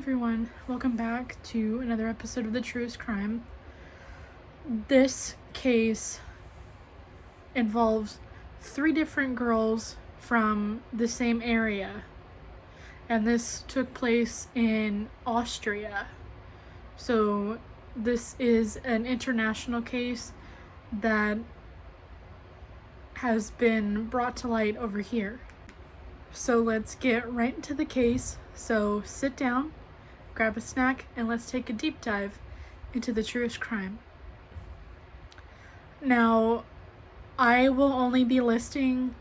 everyone, welcome back to another episode of the Truest Crime. This case involves 3 different girls from the same area, and this took place in Austria. So this is an international case that has been brought to light over here. So let's get right into the case. So sit down, grab a snack, and let's take a deep dive into the truest crime. Now, I will only be listing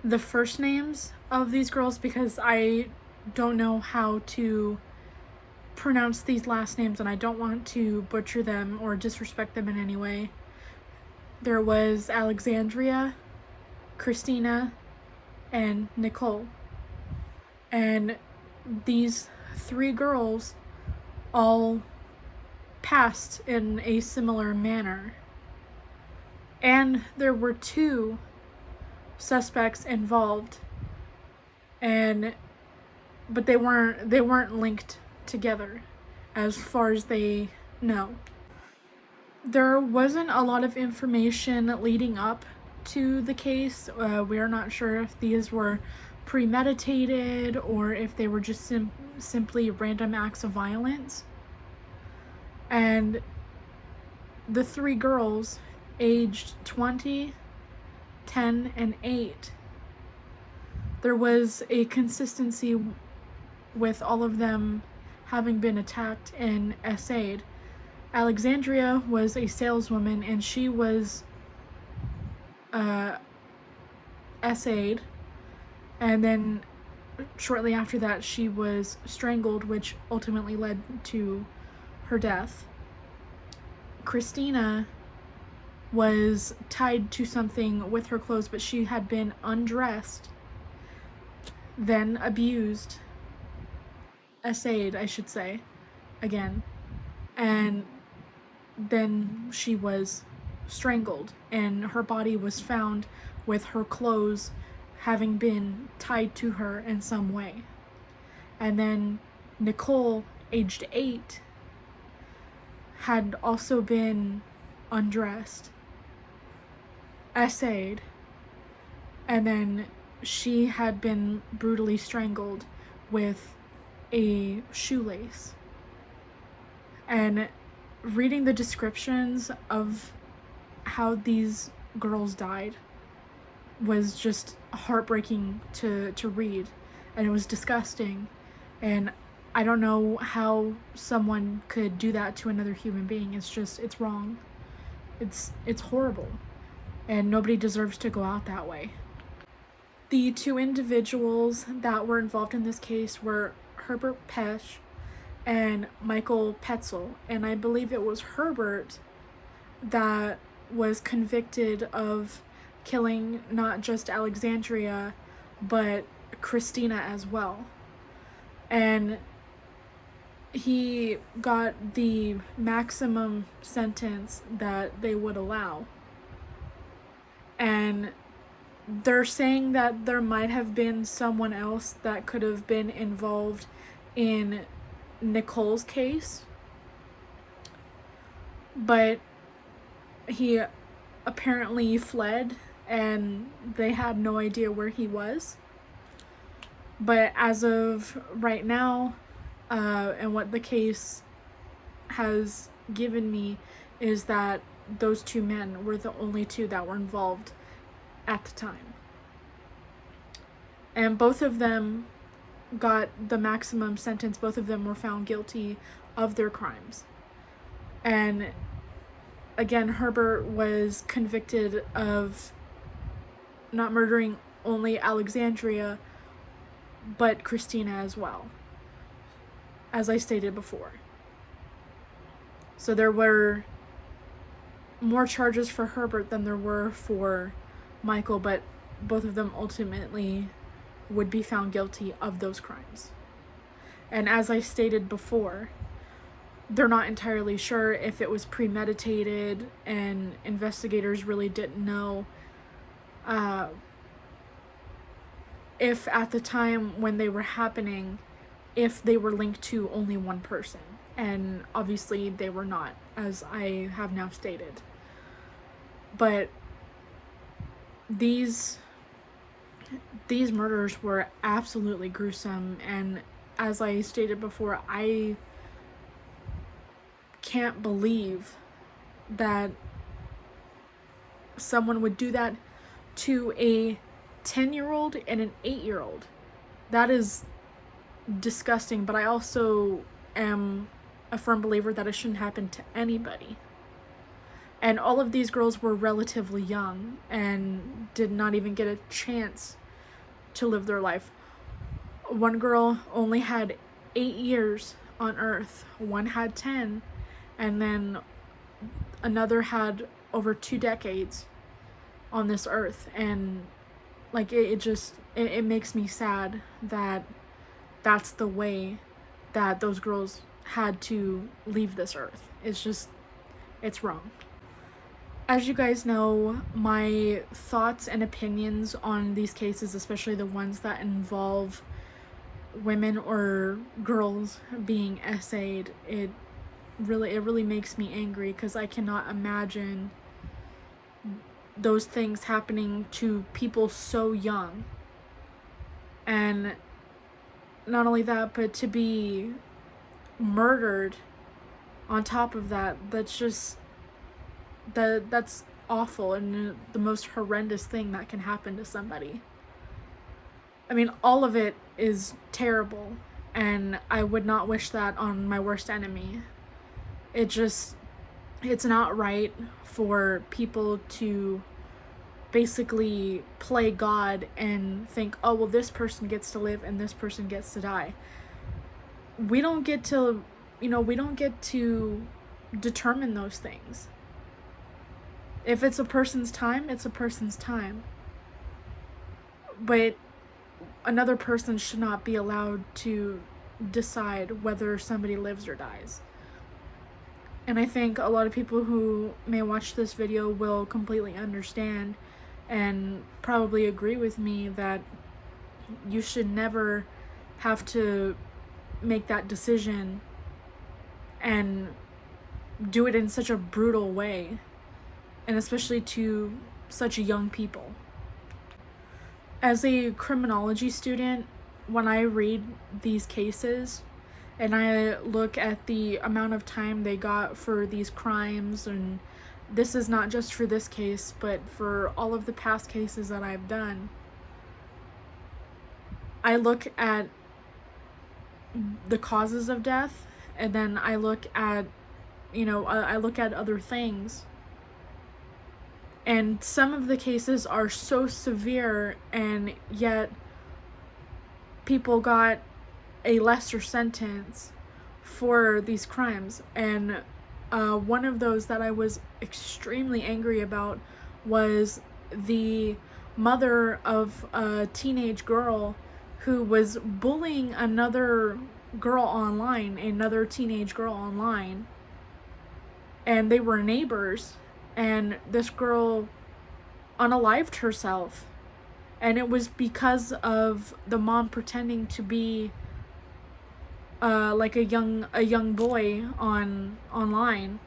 the first names of these girls because I don't know how to pronounce these last names and I don't want to butcher them or disrespect them in any way. There was Alexandria, Christina, and Nicole. And these 3 girls all passed in a similar manner. And there were 2 suspects involved, but they weren't linked together as far as they know. There wasn't a lot of information leading up to the case. We are not sure if these were premeditated or if they were just simply random acts of violence. And the 3 girls, aged 20, 10, and 8, there was a consistency with all of them having been attacked and essayed. Alexandria was a saleswoman and she was essayed, and then shortly after that she was strangled, which ultimately led to her death. Christina was tied to something with her clothes, but she had been undressed, then abused, essayed, I should say, again, and then she was strangled, and her body was found with her clothes having been tied to her in some way. And then Nicole, aged 8, had also been undressed, essayed, and then she had been brutally strangled with a shoelace. And reading the descriptions of how these girls died was just heartbreaking to read, and it was disgusting, and I don't know how someone could do that to another human being. It's wrong. It's horrible, and nobody deserves to go out that way. The 2 individuals that were involved in this case were Herbert Pesch and Michael Petzel, and I believe it was Herbert that was convicted of killing not just Alexandria but Christina as well, and he got the maximum sentence that they would allow. And they're saying that there might have been someone else that could have been involved in Nicole's case, but he apparently fled and they had no idea where he was. But as of right now, and what the case has given me is that those 2 men were the only 2 that were involved at the time. And both of them got the maximum sentence. Both of them were found guilty of their crimes. And again, Herbert was convicted of not murdering only Alexandria, but Christina as well, as I stated before. So there were more charges for Herbert than there were for Michael, but both of them ultimately would be found guilty of those crimes. And as I stated before, they're not entirely sure if it was premeditated, and investigators really didn't know if at the time when they were happening if they were linked to only one person. And obviously they were not, as I have now stated. But these murders were absolutely gruesome, and as I stated before, I can't believe that someone would do that to a 10-year-old and an 8-year-old. That is disgusting, but I also am a firm believer that it shouldn't happen to anybody. And all of these girls were relatively young and did not even get a chance to live their life. One girl only had 8 years on Earth, one had 10, and then another had over 2 decades on this Earth. And like it makes me sad that that's the way that those girls had to leave this Earth. It's wrong. As you guys know, my thoughts and opinions on these cases, especially the ones that involve women or girls being essayed, it really makes me angry, because I cannot imagine those things happening to people so young. And not only that, but to be murdered on top of that, that's awful and the most horrendous thing that can happen to somebody. I mean, all of it is terrible, and I would not wish that on my worst enemy. It's not right for people to basically play God and think, oh, well, this person gets to live and this person gets to die. We don't get to determine those things. If it's a person's time, it's a person's time. But another person should not be allowed to decide whether somebody lives or dies. And I think a lot of people who may watch this video will completely understand and probably agree with me that you should never have to make that decision and do it in such a brutal way, and especially to such young people. As a criminology student, when I read these cases and I look at the amount of time they got for these crimes, and this is not just for this case, but for all of the past cases that I've done, I look at the causes of death, and then I look at, I look at other things. And some of the cases are so severe, and yet people got a lesser sentence for these crimes. And one of those that I was extremely angry about was the mother of a teenage girl who was bullying another teenage girl online. And they were neighbors, and this girl unalived herself. And it was because of the mom pretending to be like a young boy online,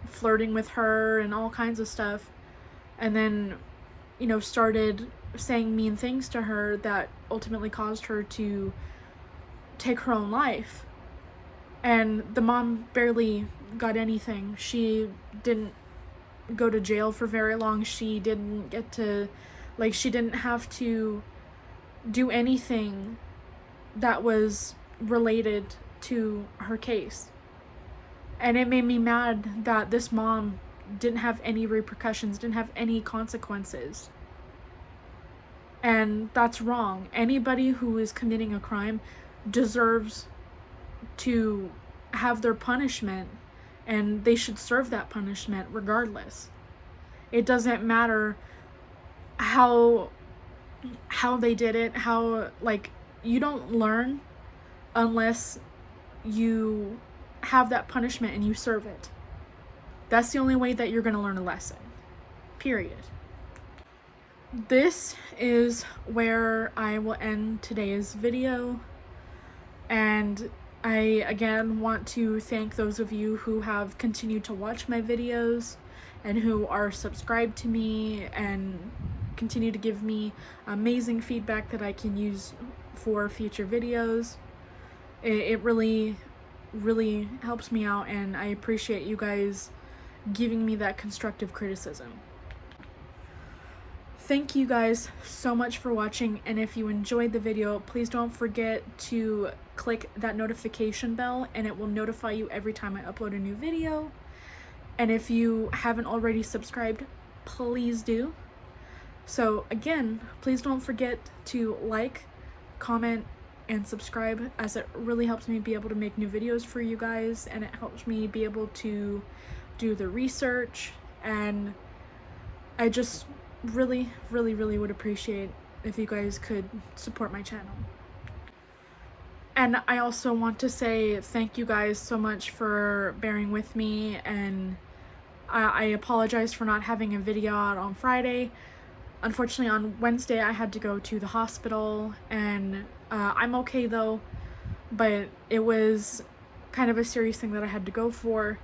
flirting with her and all kinds of stuff, and then started saying mean things to her that ultimately caused her to take her own life. And the mom barely got anything. She didn't go to jail for very long. She didn't get to, she didn't have to do anything that was related to her case. And it made me mad that this mom didn't have any repercussions, didn't have any consequences. And that's wrong. Anybody who is committing a crime deserves to have their punishment, and they should serve that punishment regardless. It doesn't matter how they did it, you don't learn unless you have that punishment and you serve it. That's the only way that you're going to learn a lesson. Period. This is where I will end today's video. And I again want to thank those of you who have continued to watch my videos and who are subscribed to me and continue to give me amazing feedback that I can use for future videos. It really, really helps me out, and I appreciate you guys giving me that constructive criticism. Thank you guys so much for watching, and if you enjoyed the video, please don't forget to click that notification bell and it will notify you every time I upload a new video. And if you haven't already subscribed, please do. So again, please don't forget to like, comment, and subscribe, as it really helps me be able to make new videos for you guys, and it helps me be able to do the research, and I just really, really, really would appreciate if you guys could support my channel. And I also want to say thank you guys so much for bearing with me, and I apologize for not having a video out on Friday. Unfortunately, on Wednesday I had to go to the hospital, and I'm okay though, but it was kind of a serious thing that I had to go for.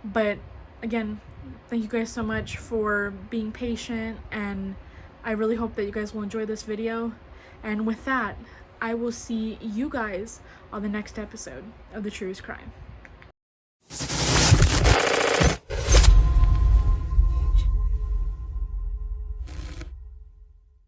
But again, thank you guys so much for being patient, and I really hope that you guys will enjoy this video. And with that, I will see you guys on the next episode of The Truest Crime.